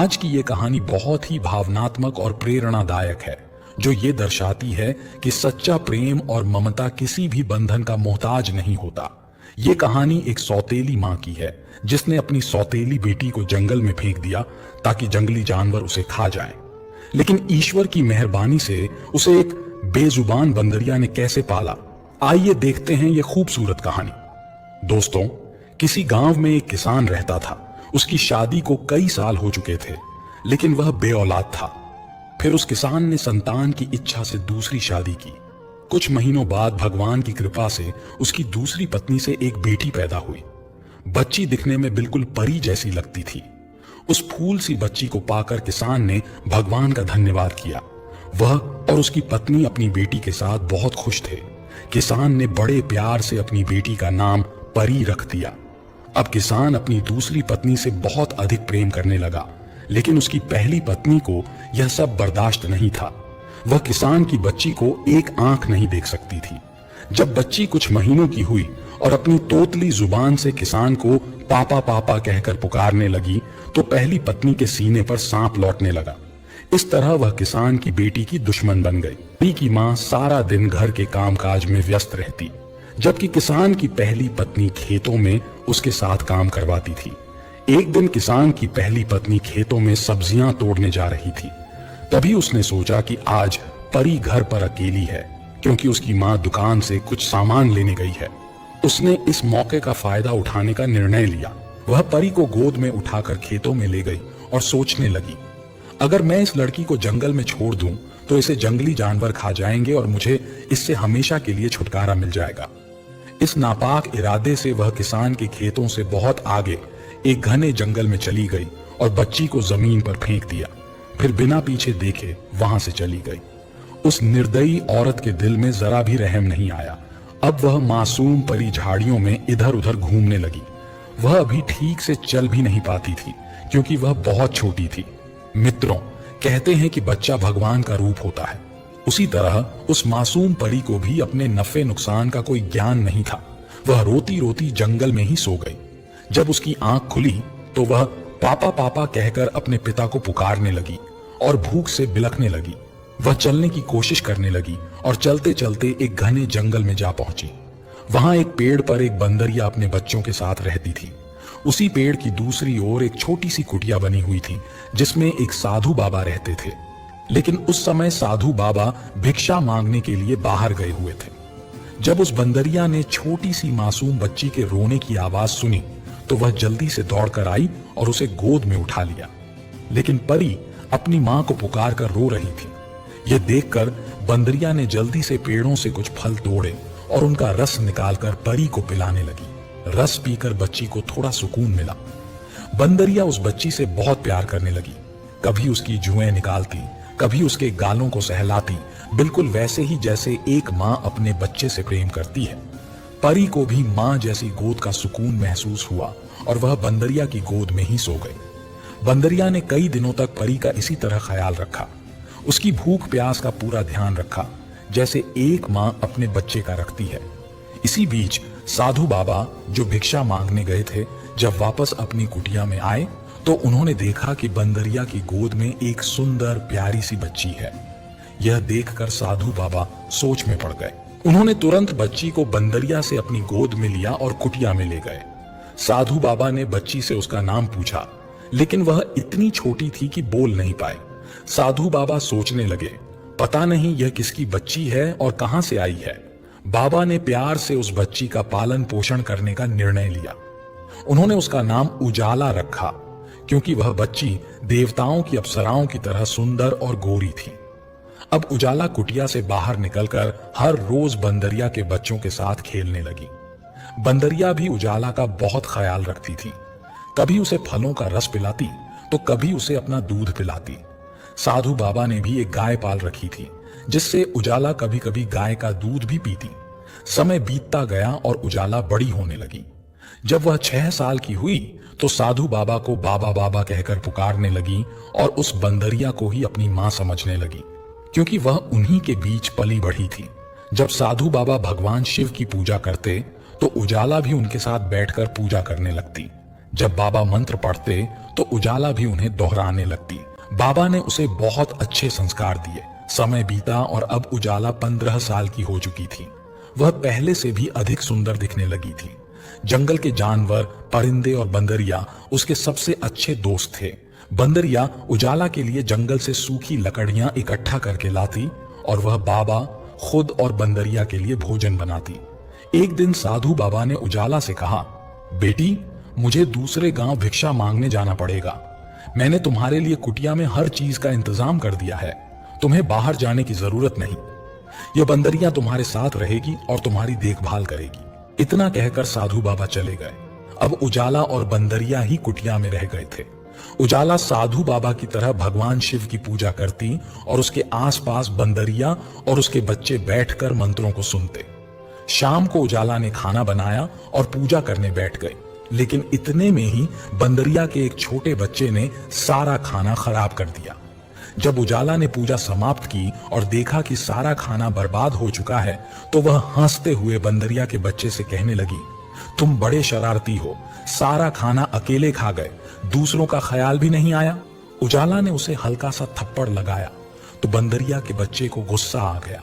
आज की ये कहानी बहुत ही भावनात्मक और प्रेरणादायक है, जो ये दर्शाती है कि सच्चा प्रेम और ममता किसी भी बंधन का मोहताज नहीं होता। ये कहानी एक सौतेली माँ की है, जिसने अपनी सौतेली बेटी को जंगल में फेंक दिया ताकि जंगली जानवर उसे खा जाएं। लेकिन ईश्वर की मेहरबानी से उसे एक बेजुबान बंदरिया ने कैसे पाला, आइए देखते हैं ये खूबसूरत कहानी। दोस्तों, किसी गांव में एक किसान रहता था। उसकी शादी को कई साल हो चुके थे, लेकिन वह बेऔलाद था। फिर उस किसान ने संतान की इच्छा से दूसरी शादी की। कुछ महीनों बाद भगवान की कृपा से उसकी दूसरी पत्नी से एक बेटी पैदा हुई। बच्ची दिखने में बिल्कुल परी जैसी लगती थी। उस फूल सी बच्ची को पाकर किसान ने भगवान का धन्यवाद किया। वह और उसकी पत्नी अपनी बेटी के साथ बहुत खुश थे। किसान ने बड़े प्यार से अपनी बेटी का नाम परी रख दिया। अब किसान अपनी दूसरी पत्नी से बहुत अधिक प्रेम करने लगा, लेकिन उसकी पहली पत्नी को यह सब बर्दाश्त नहीं था। वह किसान की बच्ची को एक आंख नहीं देख सकती थी। जब बच्ची कुछ महीनों की हुई और अपनी तोतली जुबान से किसान को पापा पापा कहकर पुकारने लगी, तो पहली पत्नी के सीने पर सांप लौटने लगा। इस तरह वह किसान की बेटी की दुश्मन बन गई। परी की माँ सारा दिन घर के कामकाज में व्यस्त रहती, जबकि किसान की पहली पत्नी खेतों में उसके साथ काम करवाती थी। एक दिन किसान की पहली पत्नी खेतों में सब्जियां तोड़ने जा रही थी। तभी उसने सोचा कि आज परी घर पर अकेली है, क्योंकि उसकी माँ दुकान से कुछ सामान लेने गई है। उसने इस मौके का फायदा उठाने का निर्णय लिया। वह परी को गोद में उठाकर खेतों में ले गई और सोचने लगी, अगर मैं इस लड़की को जंगल में छोड़ दूं तो इसे जंगली जानवर खा जाएंगे और मुझे इससे हमेशा के लिए छुटकारा मिल जाएगा। इस नापाक इरादे से वह किसान के खेतों से बहुत आगे एक घने जंगल में चली गई और बच्ची को जमीन पर फेंक दिया। फिर बिना पीछे देखे वहां से चली गई। उस निर्दयी औरत के दिल में जरा भी रहम नहीं आया। अब वह मासूम परी झाड़ियों में इधर उधर घूमने लगी। वह अभी ठीक से चल भी नहीं पाती थी, क्योंकि वह बहुत छोटी थी। मित्रों, कहते हैं कि बच्चा भगवान का रूप होता है। उसी तरह उस मासूम परी को भी अपने नफे नुकसान का कोई ज्ञान नहीं था। वह रोती रोती जंगल में ही सो गई। जब उसकी आंख खुली तो वह पापा पापा कहकर अपने पिता को पुकारने लगी और भूख से बिलखने लगी। वह चलने की कोशिश करने लगी और चलते चलते एक घने जंगल में जा पहुंची। वहां एक पेड़ पर एक बंदरिया अपने बच्चों के साथ रहती थी। उसी पेड़ की दूसरी ओर एक छोटी सी कुटिया बनी हुई थी, जिसमें एक साधु बाबा रहते थे। लेकिन उस समय साधु बाबा भिक्षा मांगने के लिए बाहर गए हुए थे। जब उस बंदरिया ने छोटी सी मासूम बच्ची के रोने की आवाज सुनी तो वह जल्दी से दौड़कर आई और उसे गोद में उठा लिया। लेकिन परी अपनी मां को पुकार कर रो रही थी। यह देखकर बंदरिया ने जल्दी से पेड़ों से कुछ फल तोड़े और उनका रस निकालकर परी को पिलाने लगी। रस पीकर बच्ची को थोड़ा सुकून मिला। बंदरिया उस बच्ची से बहुत प्यार करने लगी। कभी उसकी जुएं निकालती, कभी उसके गालों को सहलाती, बिल्कुल वैसे ही जैसे एक माँ अपने बच्चे से प्रेम करती है। परी को भी माँ जैसी गोद का सुकून महसूस हुआ और वह बंदरिया की गोद में ही सो गई। बंदरिया ने कई दिनों तक परी का इसी तरह ख्याल रखा। उसकी भूख प्यास का पूरा ध्यान रखा, जैसे एक माँ अपने बच्चे का रखती है। इसी बीच साधु बाबा, जो भिक्षा मांगने गए थे, जब वापस अपनी कुटिया में आए तो उन्होंने देखा कि बंदरिया की गोद में एक सुंदर प्यारी सी बच्ची है। यह देखकर साधु बाबा सोच में पड़ गए। उन्होंने तुरंत बच्ची को बंदरिया से अपनी गोद में लिया और कुटिया में ले गए। साधु बाबा ने बच्ची से उसका नाम पूछा, लेकिन वह इतनी छोटी थी कि बोल नहीं पाए। साधु बाबा सोचने लगे, पता नहीं यह किसकी बच्ची है और कहां से आई है। बाबा ने प्यार से उस बच्ची का पालन पोषण करने का निर्णय लिया। उन्होंने उसका नाम उजाला रखा, क्योंकि वह बच्ची देवताओं की अप्सराओं की तरह सुंदर और गोरी थी। अब उजाला कुटिया से बाहर निकलकर हर रोज बंदरिया के बच्चों के साथ खेलने लगी। बंदरिया भी उजाला का बहुत ख्याल रखती थी। कभी उसे फलों का रस पिलाती तो कभी उसे अपना दूध पिलाती। साधु बाबा ने भी एक गाय पाल रखी थी, जिससे उजाला कभी कभी गाय का दूध भी पीती। समय बीतता गया और उजाला बड़ी होने लगी। जब वह 6 साल की हुई तो साधु बाबा को बाबा बाबा कहकर पुकारने लगी और उस बंदरिया को ही अपनी मां समझने लगी, क्योंकि वह उन्हीं के बीच पली बढ़ी थी। जब साधु बाबा भगवान शिव की पूजा करते तो उजाला भी उनके साथ बैठकर पूजा करने लगती। जब बाबा मंत्र पढ़ते तो उजाला भी उन्हें दोहराने लगती। बाबा ने उसे बहुत अच्छे संस्कार दिए। समय बीता और अब उजाला 15 साल की हो चुकी थी। वह पहले से भी अधिक सुंदर दिखने लगी थी। जंगल के जानवर, परिंदे और बंदरिया उसके सबसे अच्छे दोस्त थे। बंदरिया उजाला के लिए जंगल से सूखी लकड़ियां इकट्ठा करके लाती और वह बाबा, खुद और बंदरिया के लिए भोजन बनाती। एक दिन साधु बाबा ने उजाला से कहा, बेटी, मुझे दूसरे गांव भिक्षा मांगने जाना पड़ेगा। मैंने तुम्हारे लिए कुटिया में हर चीज का इंतजाम कर दिया है। तुम्हें बाहर जाने की जरूरत नहीं। यह बंदरिया तुम्हारे साथ रहेगी और तुम्हारी देखभाल करेगी। इतना कहकर साधु बाबा चले गए। अब उजाला और बंदरिया ही कुटिया में रह गए थे। उजाला साधु बाबा की तरह भगवान शिव की पूजा करती और उसके आसपास बंदरिया और उसके बच्चे बैठकर मंत्रों को सुनते। शाम को उजाला ने खाना बनाया और पूजा करने बैठ गए, लेकिन इतने में ही बंदरिया के एक छोटे बच्चे ने सारा खाना खराब कर दिया। जब उजाला ने पूजा समाप्त की और देखा कि सारा खाना बर्बाद हो चुका है, तो वह हंसते हुए बंदरिया के बच्चे से कहने लगी, तुम बड़े शरारती हो, सारा खाना अकेले खा गए, दूसरों का ख्याल भी नहीं आया। उजाला ने उसे हल्का सा थप्पड़ लगाया तो बंदरिया के बच्चे को गुस्सा आ गया।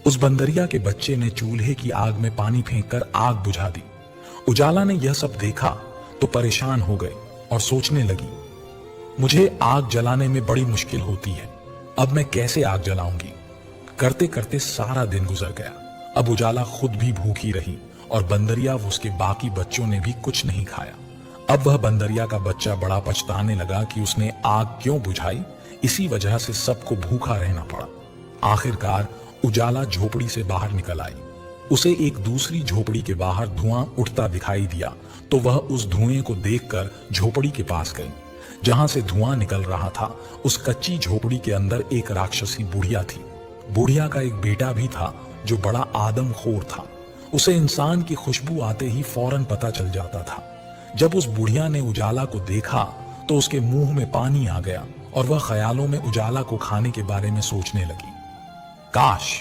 उस बंदरिया के बच्चे ने चूल्हे की आग में पानी फेंककर आग बुझा दी। उजाला ने यह सब देखा तो परेशान हो गए और सोचने लगी, मुझे आग जलाने में बड़ी मुश्किल होती है, अब मैं कैसे आग जलाऊंगी। करते करते सारा दिन गुजर गया। अब उजाला खुद भी भूखी रही और बंदरिया व उसके बाकी बच्चों ने भी कुछ नहीं खाया। अब वह बंदरिया का बच्चा बड़ा पछताने लगा कि उसने आग क्यों बुझाई। इसी वजह से सबको भूखा रहना पड़ा। आखिरकार उजाला झोपड़ी से बाहर निकल आई। उसे एक दूसरी झोपड़ी के बाहर धुआं उठता दिखाई दिया तो वह उस धुएं को देखकर झोपड़ी के पास गई। जहां से धुआं निकल रहा था, उस कच्ची झोपड़ी के अंदर एक राक्षसी बुढ़िया थी। बुढ़िया का एक बेटा भी था जो बड़ा आदमखोर था। उसे इंसान की खुशबू आते ही फौरन पता चल जाता था। जब उस बुढ़िया ने उजाला को देखा तो उसके मुंह में पानी आ गया और वह ख्यालों में उजाला को खाने के बारे में सोचने लगी। काश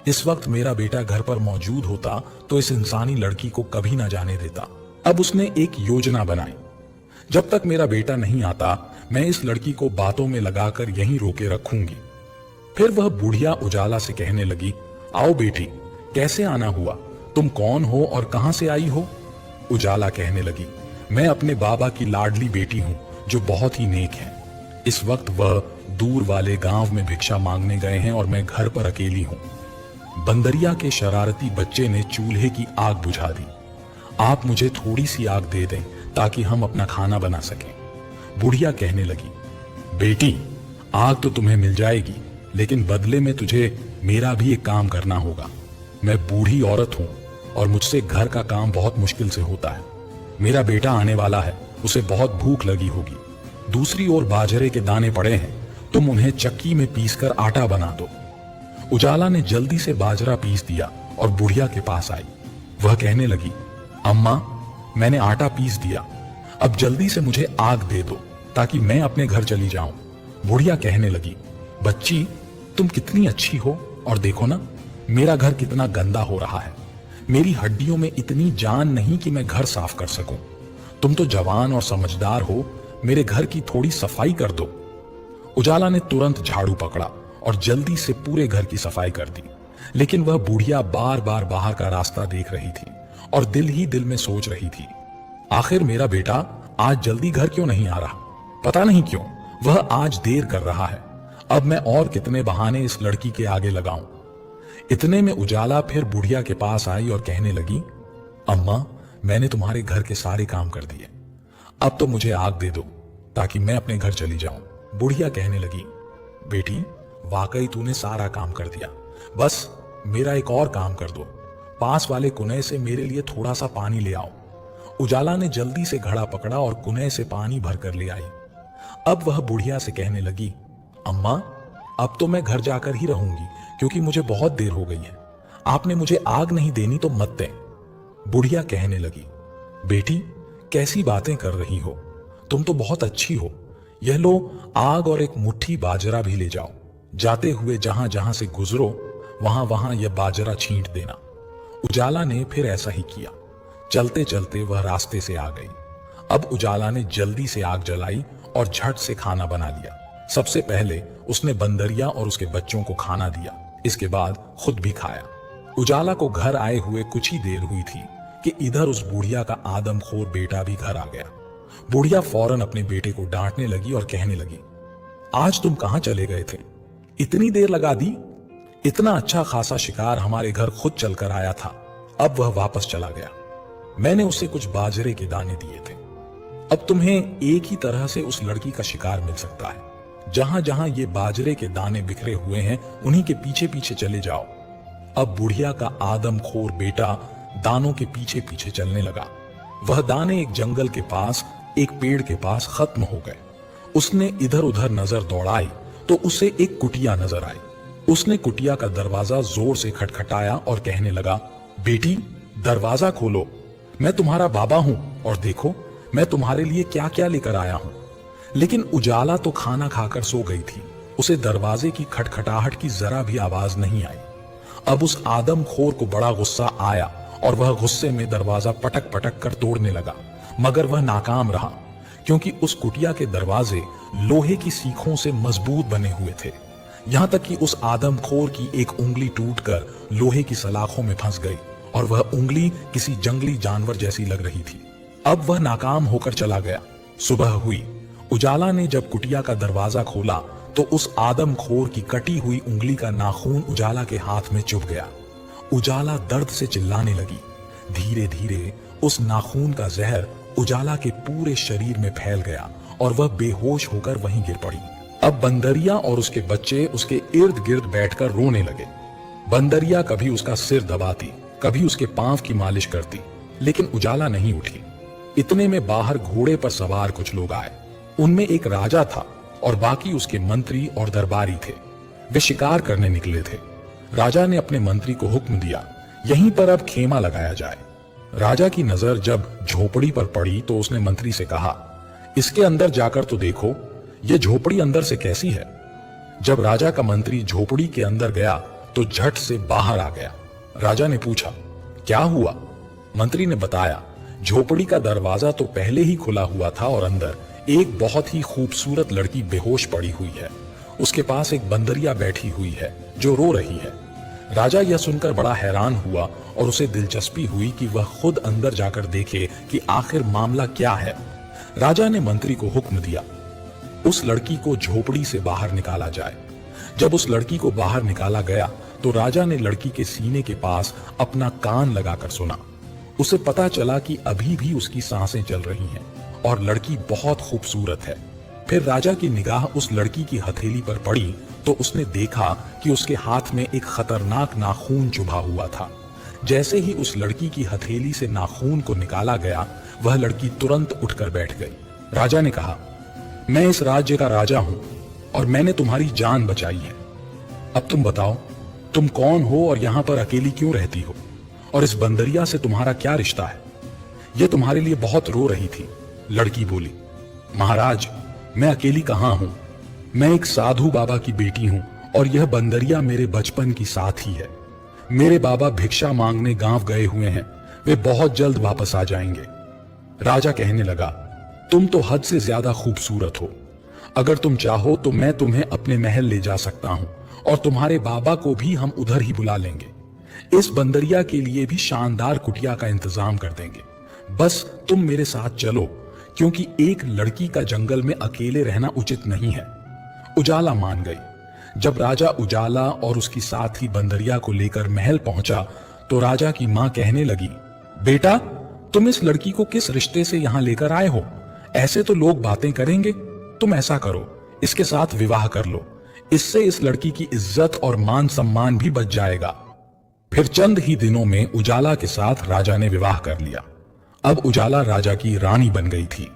इस वक्त मेरा बेटा घर पर मौजूद होता तो इस इंसानी लड़की को कभी ना जाने देता। अब उसने एक योजना बनाई। जब तक मेरा बेटा नहीं आता, मैं इस लड़की को बातों में लगाकर यहीं रोके रखूंगी। फिर वह बुढ़िया उजाला से कहने लगी, आओ बेटी, कैसे आना हुआ, तुम कौन हो और कहां से आई हो। उजाला कहने लगी, मैं अपने बाबा की लाडली बेटी हूं जो बहुत ही नेक है। इस वक्त वह दूर वाले गांव में भिक्षा मांगने गए हैं और मैं घर पर अकेली हूं। बंदरिया के शरारती बच्चे ने चूल्हे की आग बुझा दी। आप मुझे थोड़ी सी आग दे दें ताकि हम अपना खाना बना सकें। बुढ़िया कहने लगी, बेटी, आग तो तुम्हें मिल जाएगी, लेकिन बदले में तुझे मेरा भी एक काम करना होगा। मैं बूढ़ी औरत हूं और मुझसे घर का काम बहुत मुश्किल से होता है। मेरा बेटा आने वाला है, उसे बहुत भूख लगी होगी। दूसरी ओर बाजरे के दाने पड़े हैं, तुम उन्हें चक्की में पीसकर आटा बना दो। उजाला ने जल्दी से बाजरा पीस दिया और बुढ़िया के पास आई। वह कहने लगी, अम्मा, मैंने आटा पीस दिया, अब जल्दी से मुझे आग दे दो ताकि मैं अपने घर चली जाऊं। बुढ़िया कहने लगी, बच्ची, तुम कितनी अच्छी हो और देखो ना, मेरा घर कितना गंदा हो रहा है। मेरी हड्डियों में इतनी जान नहीं कि मैं घर साफ कर सकूं। तुम तो जवान और समझदार हो, मेरे घर की थोड़ी सफाई कर दो। उजाला ने तुरंत झाड़ू पकड़ा और जल्दी से पूरे घर की सफाई कर दी। लेकिन वह बुढ़िया बार बार बाहर का रास्ता देख रही थी और दिल ही दिल में सोच रही थी, आखिर मेरा बेटा आज जल्दी घर क्यों नहीं आ रहा। पता नहीं क्यों वह आज देर कर रहा है। अब मैं और कितने बहाने इस लड़की के आगे लगाऊं। इतने में उजाला फिर बुढ़िया के पास आई और कहने लगी, अम्मा, मैंने तुम्हारे घर के सारे काम कर दिए, अब तो मुझे आग दे दो ताकि मैं अपने घर चली जाऊं। बुढ़िया कहने लगी, बेटी, वाकई तूने सारा काम कर दिया, बस मेरा एक और काम कर दो। पास वाले कुएं से मेरे लिए थोड़ा सा पानी ले आओ। उजाला ने जल्दी से घड़ा पकड़ा और कुएं से पानी भरकर ले आई। अब वह बुढ़िया से कहने लगी, अम्मा, अब तो मैं घर जाकर ही रहूंगी क्योंकि मुझे बहुत देर हो गई है। आपने मुझे आग नहीं देनी तो मत दें। बुढ़िया कहने लगी, बेटी, कैसी बातें कर रही हो, तुम तो बहुत अच्छी हो। यह लो आग और एक मुट्ठी बाजरा भी ले जाओ। जाते हुए जहां जहां से गुजरो वहां वहां यह बाजरा छींट देना। उजाला ने फिर ऐसा ही किया। चलते चलते वह रास्ते से आ गई। अब उजाला ने जल्दी से आग जलाई और झट से खाना बना लिया। सबसे पहले उसने बंदरिया और उसके बच्चों को खाना दिया, इसके बाद खुद भी खाया। उजाला को घर आए हुए कुछ ही देर हुई थी कि इधर उस बुढ़िया का आदमखोर बेटा भी घर आ गया। बुढ़िया फौरन अपने बेटे को डांटने लगी और कहने लगी, आज तुम कहां चले गए थे? इतनी देर लगा दी। इतना अच्छा खासा शिकार हमारे घर खुद चलकर आया था, अब वह वापस चला गया। मैंने उसे कुछ बाजरे के दाने दिए थे। अब तुम्हें एक ही तरह से उस लड़की का शिकार मिल सकता है। जहां जहां ये बाजरे के दाने बिखरे हुए हैं, उन्हीं के पीछे पीछे चले जाओ। अब बुढ़िया का आदमखोर बेटा दानों के पीछे पीछे चलने लगा। वह दाने एक जंगल के पास, एक पेड़ के पास खत्म हो गए। उसने इधर उधर नजर दौड़ाई तो उसे एक कुटिया नजर आई। उसने कुटिया का दरवाजा जोर से खटखटाया और कहने लगा, बेटी दरवाजा खोलो, मैं तुम्हारा बाबा हूं और देखो मैं तुम्हारे लिए क्या क्या लेकर आया हूं। लेकिन उजाला तो खाना खाकर सो गई थी। उसे दरवाजे की खटखटाहट की जरा भी आवाज नहीं आई। अब उस आदमखोर को बड़ा गुस्सा आया और वह गुस्से में दरवाजा पटक पटक कर तोड़ने लगा, मगर वह नाकाम रहा, क्योंकि उस कुटिया के दरवाजे लोहे की सीखों से मजबूत बने हुए थे। यहां तक कि उस आदमखोर की एक उंगली टूटकर लोहे की सलाखों में फंस गई और वह उंगली किसी जंगली जानवर जैसी लग रही थी। अब वह नाकाम होकर चला गया। सुबह हुई। उजाला ने जब कुटिया का दरवाजा खोला तो उस आदमखोर की कटी हुई उंगली का नाखून उजाला के हाथ में चुभ गया। उजाला दर्द से चिल्लाने लगी। धीरे धीरे उस नाखून का जहर उजाला के पूरे शरीर में फैल गया और वह बेहोश होकर वहीं गिर पड़ी। अब बंदरिया और उसके बच्चे उसके इर्द गिर्द बैठकर रोने लगे। बंदरिया कभी उसका सिर दबाती, कभी उसके पांव की मालिश करती, लेकिन उजाला नहीं उठी। इतने में बाहर घोड़े पर सवार कुछ लोग आए। उनमें एक राजा था और बाकी उसके मंत्री और दरबारी थे। वे शिकार करने निकले थे। राजा ने अपने मंत्री को हुक्म दिया, यहीं पर अब खेमा लगाया जाए। राजा की नजर जब झोपड़ी पर पड़ी तो उसने मंत्री से कहा, इसके अंदर जाकर तो देखो, यह झोपड़ी अंदर से कैसी है। जब राजा का मंत्री झोपड़ी के अंदर गया तो झट से बाहर आ गया। राजा ने पूछा, क्या हुआ? मंत्री ने बताया, झोपड़ी का दरवाजा तो पहले ही खुला हुआ था और अंदर एक बहुत ही खूबसूरत लड़की बेहोश पड़ी हुई है। उसके पास एक बंदरिया बैठी हुई है जो रो रही है। राजा यह सुनकर बड़ा हैरान हुआ और उसे दिलचस्पी हुई कि वह खुद अंदर जाकर देखे कि आखिर मामला क्या है। राजा ने मंत्री को हुक्म दिया, उस लड़की को झोपड़ी से बाहर निकाला जाए। जब उस लड़की को बाहर निकाला गया तो राजा ने लड़की के सीने के पास अपना कान लगाकर सुना। उसे पता चला कि अभी भी उसकी सांसें चल रही हैं और लड़की बहुत खूबसूरत है। फिर राजा की निगाह उस लड़की की हथेली पर पड़ी तो उसने देखा कि उसके हाथ में एक खतरनाक नाखून चुभा हुआ था। जैसे ही उस लड़की की हथेली से नाखून को निकाला गया, वह लड़की तुरंत उठकर बैठ गई। राजा ने कहा, मैं इस राज्य का राजा हूं और मैंने तुम्हारी जान बचाई है। अब तुम बताओ, तुम कौन हो और यहां पर अकेली क्यों रहती हो, और इस बंदरिया से तुम्हारा क्या रिश्ता है? यह तुम्हारे लिए बहुत रो रही थी। लड़की बोली, महाराज, मैं अकेली कहां हूं। मैं एक साधु बाबा की बेटी हूं और यह बंदरिया मेरे बचपन की साथी है। मेरे बाबा भिक्षा मांगने गांव गए हुए हैं, वे बहुत जल्द वापस आ जाएंगे। राजा कहने लगा, तुम तो हद से ज्यादा खूबसूरत हो। अगर तुम चाहो तो मैं तुम्हें अपने महल ले जा सकता हूं और तुम्हारे बाबा को भी हम उधर ही बुला लेंगे। इस बंदरिया के लिए भी शानदार कुटिया का इंतजाम कर देंगे। बस तुम मेरे साथ चलो, क्योंकि एक लड़की का जंगल में अकेले रहना उचित नहीं है। उजाला मान गई। जब राजा उजाला और उसकी साथी बंदरिया को लेकर महल पहुंचा तो राजा की मां कहने लगी, बेटा, तुम इस लड़की को किस रिश्ते से यहां लेकर आए हो? ऐसे तो लोग बातें करेंगे। तुम ऐसा करो, इसके साथ विवाह कर लो। इससे इस लड़की की इज्जत और मान सम्मान भी बच जाएगा। फिर चंद ही दिनों में उजाला के साथ राजा ने विवाह कर लिया। अब उजाला राजा की रानी बन गई थी।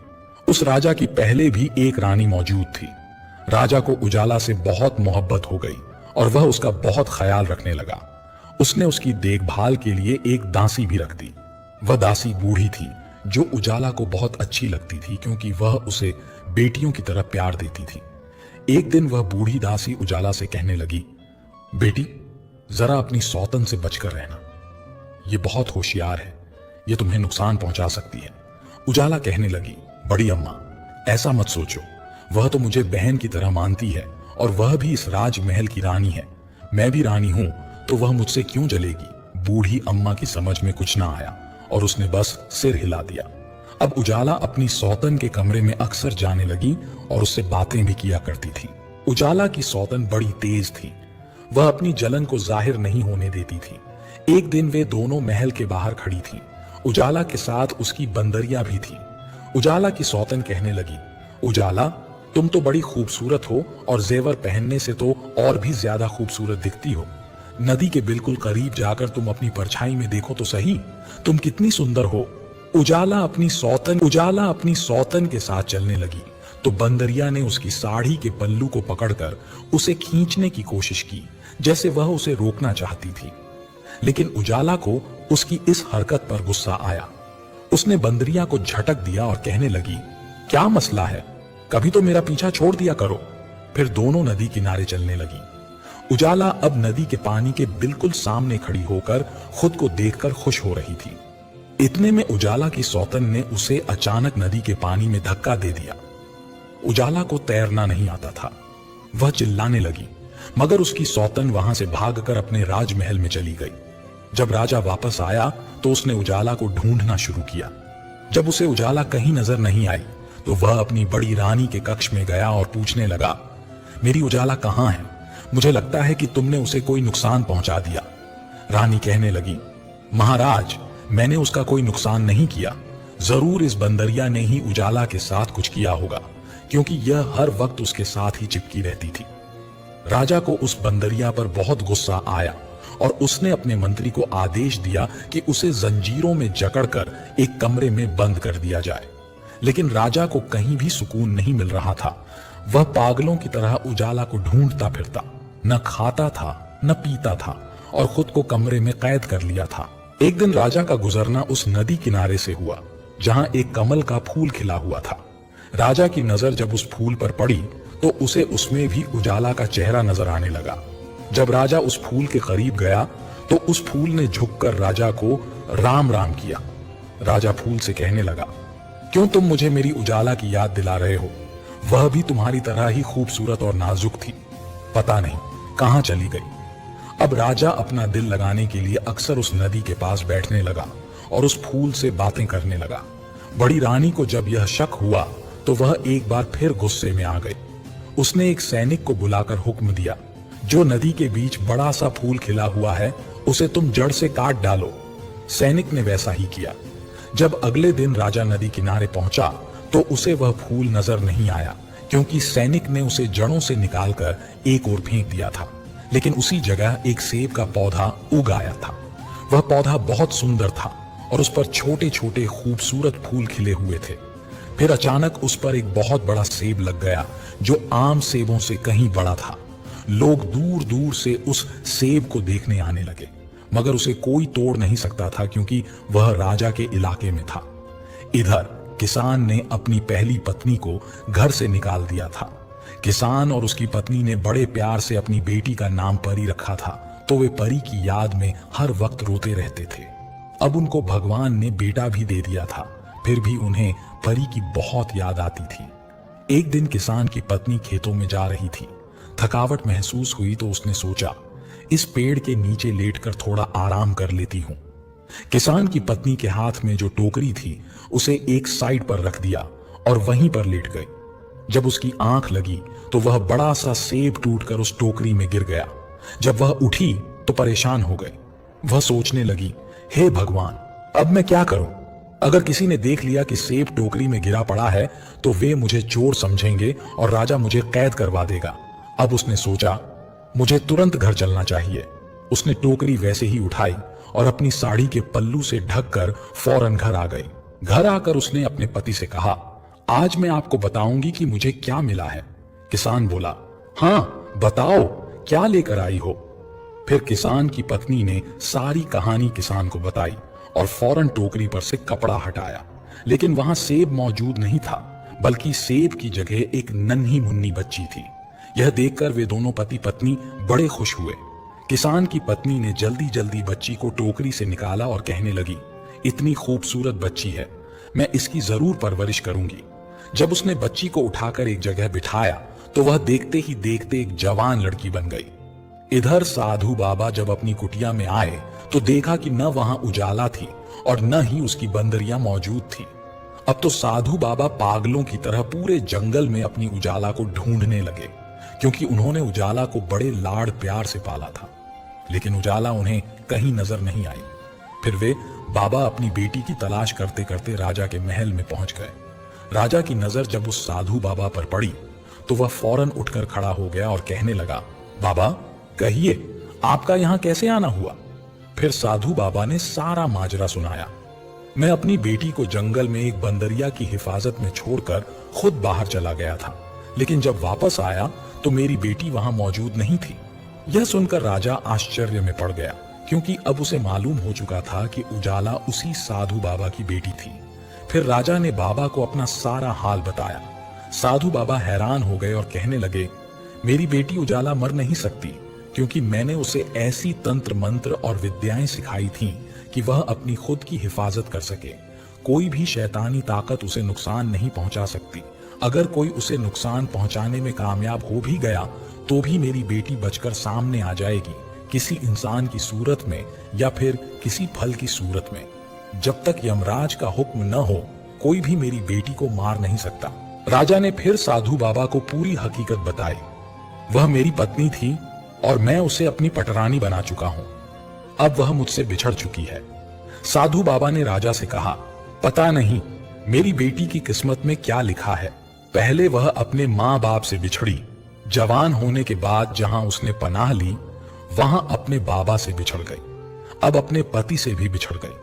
उस राजा की पहले भी एक रानी मौजूद थी। राजा को उजाला से बहुत मोहब्बत हो गई और वह उसका बहुत ख्याल रखने लगा। उसने उसकी देखभाल के लिए एक दासी भी रख दी। वह दासी बूढ़ी थी जो उजाला को बहुत अच्छी लगती थी, क्योंकि वह उसे बेटियों की तरह प्यार देती थी। एक दिन वह बूढ़ी दासी उजाला से कहने लगी, बेटी, जरा अपनी सौतन से बचकर रहना। ये बहुत होशियार है, ये तुम्हें नुकसान पहुंचा सकती है। उजाला कहने लगी, बड़ी अम्मा, ऐसा मत सोचो, वह तो मुझे बहन की तरह मानती है और वह भी इस राजमहल की रानी है। मैं भी रानी हूं, तो वह मुझसे क्यों जलेगी। बूढ़ी अम्मा की समझ में कुछ ना आया और उसने बस सिर हिला दिया। अब उजाला अपनी सौतन के कमरे में अक्सर जाने लगी और उससे बातें भी किया करती थी। उजाला की सौतन बड़ी तेज थी, वह अपनी जलन को जाहिर नहीं होने देती थी। एक दिन वे दोनों महल के बाहर खड़ी थीं। उजाला के साथ उसकी बंदरिया भी थी। उजाला की सौतन कहने लगी, उजाला, तुम तो बड़ी खूबसूरत हो और जेवर पहनने से तो और भी ज्यादा खूबसूरत दिखती हो। नदी के बिल्कुल करीब जाकर तुम अपनी परछाई में देखो तो सही, तुम कितनी सुंदर हो। उजाला अपनी सौतन के साथ चलने लगी तो बंदरिया ने उसकी साड़ी के पल्लू को पकड़कर उसे खींचने की कोशिश की, जैसे वह उसे रोकना चाहती थी। लेकिन उजाला को उसकी इस हरकत पर गुस्सा आया। उसने बंदरिया को झटक दिया और कहने लगी, क्या मसला है, कभी तो मेरा पीछा छोड़ दिया करो। फिर दोनों नदी किनारे चलने लगी। उजाला अब नदी के पानी के बिल्कुल सामने खड़ी होकर खुद को देखकर खुश हो रही थी। इतने में उजाला की सौतन ने उसे अचानक नदी के पानी में धक्का दे दिया। उजाला को तैरना नहीं आता था। वह चिल्लाने लगी, मगर उसकी सौतन वहां से भागकर अपने राजमहल में चली गई। जब राजा वापस आया तो उसने उजाला को ढूंढना शुरू किया। जब उसे उजाला कहीं नजर नहीं आई तो वह अपनी बड़ी रानी के कक्ष में गया और पूछने लगा, मेरी उजाला कहां है? मुझे लगता है कि तुमने उसे कोई नुकसान पहुंचा दिया। रानी कहने लगी, महाराज, मैंने उसका कोई नुकसान नहीं किया। जरूर इस बंदरिया ने ही उजाला के साथ कुछ किया होगा, क्योंकि यह हर वक्त उसके साथ ही चिपकी रहती थी। राजा को उस बंदरिया पर बहुत गुस्सा आया और उसने अपने मंत्री को आदेश दिया कि उसे जंजीरों में जकड़कर एक कमरे में बंद कर दिया जाए। लेकिन राजा को कहीं भी सुकून नहीं मिल रहा था। वह पागलों की तरह उजाला को ढूंढता फिरता, न खाता था न पीता था और खुद को कमरे में कैद कर लिया था। एक दिन राजा का गुजरना उस नदी किनारे से हुआ जहां एक कमल का फूल खिला हुआ था। राजा की नजर जब उस फूल पर पड़ी तो उसे उसमें भी उजाला का चेहरा नजर आने लगा। जब राजा उस फूल के करीब गया तो उस फूल ने झुककर राजा को राम राम किया। राजा फूल से कहने लगा, क्यों तुम मुझे मेरी उजाला की याद दिला रहे हो? वह भी तुम्हारी तरह ही खूबसूरत और नाजुक थी, पता नहीं कहां चली गई। अब राजा अपना दिल लगाने के लिए अक्सर उस नदी के पास बैठने लगा और उस फूल से बातें करने लगा। बड़ी रानी को जब यह शक हुआ तो वह एक बार फिर गुस्से में आ गई। उसने एक सैनिक को बुलाकर हुक्म दिया, जो नदी के बीच बड़ा सा फूल खिला हुआ है उसे तुम जड़ से काट डालो। सैनिक ने वैसा ही किया। जब अगले दिन राजा नदी किनारे पहुंचा तो उसे वह फूल नजर नहीं आया, क्योंकि सैनिक ने उसे जड़ों से निकालकर एक ओर फेंक दिया था। लेकिन उसी जगह एक सेब का पौधा उग आया था। वह पौधा बहुत सुंदर था और उस पर छोटे छोटे खूबसूरत फूल खिले हुए थे। फिर अचानक उस पर एक बहुत बड़ा सेब लग गया, जो आम सेबों से कहीं बड़ा था। लोग दूर दूर से उस सेब को देखने आने लगे, मगर उसे कोई तोड़ नहीं सकता था, क्योंकि वह राजा के इलाके में था। इधर किसान ने अपनी पहली पत्नी को घर से निकाल दिया था। किसान और उसकी पत्नी ने बड़े प्यार से अपनी बेटी का नाम परी रखा था, तो वे परी की याद में हर वक्त रोते रहते थे। अब उनको भगवान ने बेटा भी दे दिया था, फिर भी उन्हें परी की बहुत याद आती थी। एक दिन किसान की पत्नी खेतों में जा रही थी। थकावट महसूस हुई तो उसने सोचा, इस पेड़ के नीचे लेटकर थोड़ा आराम कर लेती हूं। किसान की पत्नी के हाथ में जो टोकरी थी उसे एक साइड पर रख दिया और वहीं पर लेट गई। जब उसकी आंख लगी तो वह बड़ा सा सेब टूटकर उस टोकरी में गिर गया। जब वह उठी तो परेशान हो गई। वह सोचने लगी, हे भगवान, अब मैं क्या करूं? अगर किसी ने देख लिया कि सेब टोकरी में गिरा पड़ा है तो वे मुझे चोर समझेंगे और राजा मुझे कैद करवा देगा। अब उसने सोचा, मुझे तुरंत घर चलना चाहिए। उसने टोकरी वैसे ही उठाई और अपनी साड़ी के पल्लू से ढककर फौरन घर आ गई। घर आकर उसने अपने पति से कहा, आज मैं आपको बताऊंगी कि मुझे क्या मिला है। किसान बोला, हाँ बताओ, क्या लेकर आई हो? फिर किसान की पत्नी ने सारी कहानी किसान को बताई और फौरन टोकरी पर से कपड़ा हटाया। लेकिन वहां सेब मौजूद नहीं था, बल्कि सेब की जगह एक नन्ही मुन्नी बच्ची थी। यह देखकर वे दोनों पति पत्नी बड़े खुश हुए। किसान की पत्नी ने जल्दी जल्दी बच्ची को टोकरी से निकाला और कहने लगी, इतनी खूबसूरत बच्ची है, मैं इसकी जरूर परवरिश करूंगी। जब उसने बच्ची को उठाकर एक जगह बिठाया तो वह देखते ही देखते एक जवान लड़की बन गई। इधर साधु बाबा जब अपनी कुटिया में आए तो देखा कि न वहां उजाला थी और न ही उसकी बंदरिया मौजूद थी। अब तो साधु बाबा पागलों की तरह पूरे जंगल में अपनी उजाला को ढूंढने लगे, क्योंकि उन्होंने उजाला को बड़े लाड़ प्यार से पाला था। लेकिन उजाला उन्हें कहीं नजर नहीं आई। फिर वे बाबा अपनी बेटी की तलाश करते करते राजा के महल में पहुंच गए। राजा की नजर जब उस साधु बाबा पर पड़ी तो वह फौरन उठकर खड़ा हो गया और कहने लगा, बाबा कहिए, आपका यहां कैसे आना हुआ? फिर साधु बाबा ने सारा माजरा सुनाया। मैं अपनी बेटी को जंगल में एक बंदरिया की हिफाजत में छोड़कर खुद बाहर चला गया था, लेकिन जब वापस आया तो मेरी बेटी वहां मौजूद नहीं थी। यह सुनकर राजा आश्चर्य में पड़ गया, क्योंकि अब उसे मालूम हो चुका था कि उजाला उसी साधु बाबा की बेटी थी। फिर राजा ने बाबा को अपना सारा हाल बताया। साधु बाबा हैरान हो गए और कहने लगे, मेरी बेटी उजाला मर नहीं सकती, क्योंकि मैंने उसे ऐसी तंत्र मंत्र और विद्याएं सिखाई थी कि वह अपनी खुद की हिफाजत कर सके। कोई भी शैतानी ताकत उसे नुकसान नहीं पहुंचा सकती। अगर कोई उसे नुकसान पहुंचाने में कामयाब हो भी गया तो भी मेरी बेटी बचकर सामने आ जाएगी, किसी इंसान की सूरत में या फिर किसी फल की सूरत में। जब तक यमराज का हुक्म न हो कोई भी मेरी बेटी को मार नहीं सकता। राजा ने फिर साधु बाबा को पूरी हकीकत बताई। वह मेरी पत्नी थी और मैं उसे अपनी पटरानी बना चुका हूं। अब वह मुझसे बिछड़ चुकी है। साधु बाबा ने राजा से कहा, पता नहीं मेरी बेटी की किस्मत में क्या लिखा है। पहले वह अपने माँ बाप से बिछड़ी, जवान होने के बाद जहां उसने पनाह ली वहां अपने बाबा से बिछड़ गई, अब अपने पति से भी बिछड़ गई।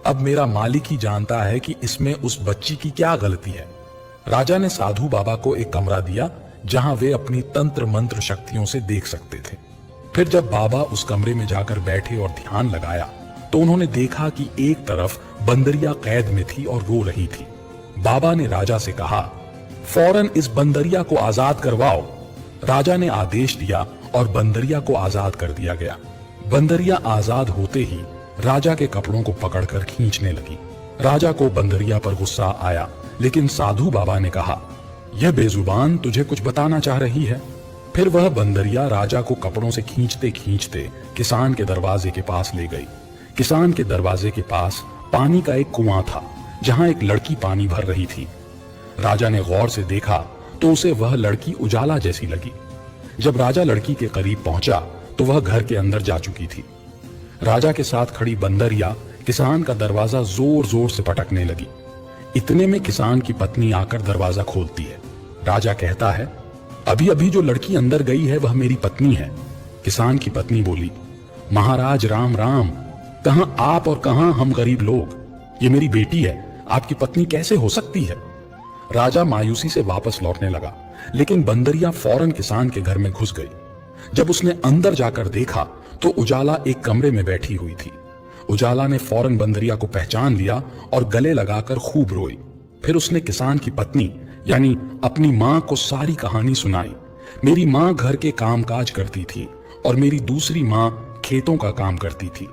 अब मेरा मालिक ही जानता है कि इसमें उस बच्ची की क्या गलती है। राजा ने साधु बाबा को एक कमरा दिया जहां वे अपनी तंत्र मंत्र शक्तियों से देख सकते थे। फिर जब बाबा उस कमरे में जाकर बैठे और ध्यान लगाया तो उन्होंने देखा कि एक तरफ बंदरिया कैद में थी और रो रही थी। बाबा ने राजा से कहा, फौरन इस बंदरिया को आजाद करवाओ। राजा ने आदेश दिया और बंदरिया को आजाद कर दिया गया। बंदरिया आजाद होते ही राजा के कपड़ों को पकड़कर खींचने लगी। राजा को बंदरिया पर गुस्सा आया, लेकिन साधु बाबा ने कहा, यह बेजुबान तुझे कुछ बताना चाह रही है। फिर वह बंदरिया राजा को कपड़ों से खींचते खींचते किसान के दरवाजे के पास ले गई। किसान के दरवाजे के पास पानी का एक कुआं था जहां एक लड़की पानी भर रही थी। राजा ने गौर से देखा तो उसे वह लड़की उजाला जैसी लगी। जब राजा लड़की के करीब पहुंचा तो वह घर के अंदर जा चुकी थी। राजा के साथ खड़ी बंदरिया किसान का दरवाजा जोर जोर से पटकने लगी। इतने में किसान की पत्नी आकर दरवाजा खोलती है। राजा कहता है, अभी अभी जो लड़की अंदर गई है वह मेरी पत्नी है। किसान की पत्नी बोली, महाराज राम राम, कहां आप और कहां हम गरीब लोग। ये मेरी बेटी है, आपकी पत्नी कैसे हो सकती है? राजा मायूसी से वापस लौटने लगा, लेकिन बंदरिया फौरन किसान के घर में घुस गई। जब उसने अंदर जाकर देखा तो उजाला एक कमरे में बैठी हुई थी। उजाला ने फौरन बंदरिया को पहचान लिया और गले लगाकर खूब रोई। फिर उसने किसान की पत्नी यानी अपनी माँ को सारी कहानी सुनाई। मेरी माँ घर के कामकाज करती थी और मेरी दूसरी माँ खेतों का काम करती थी।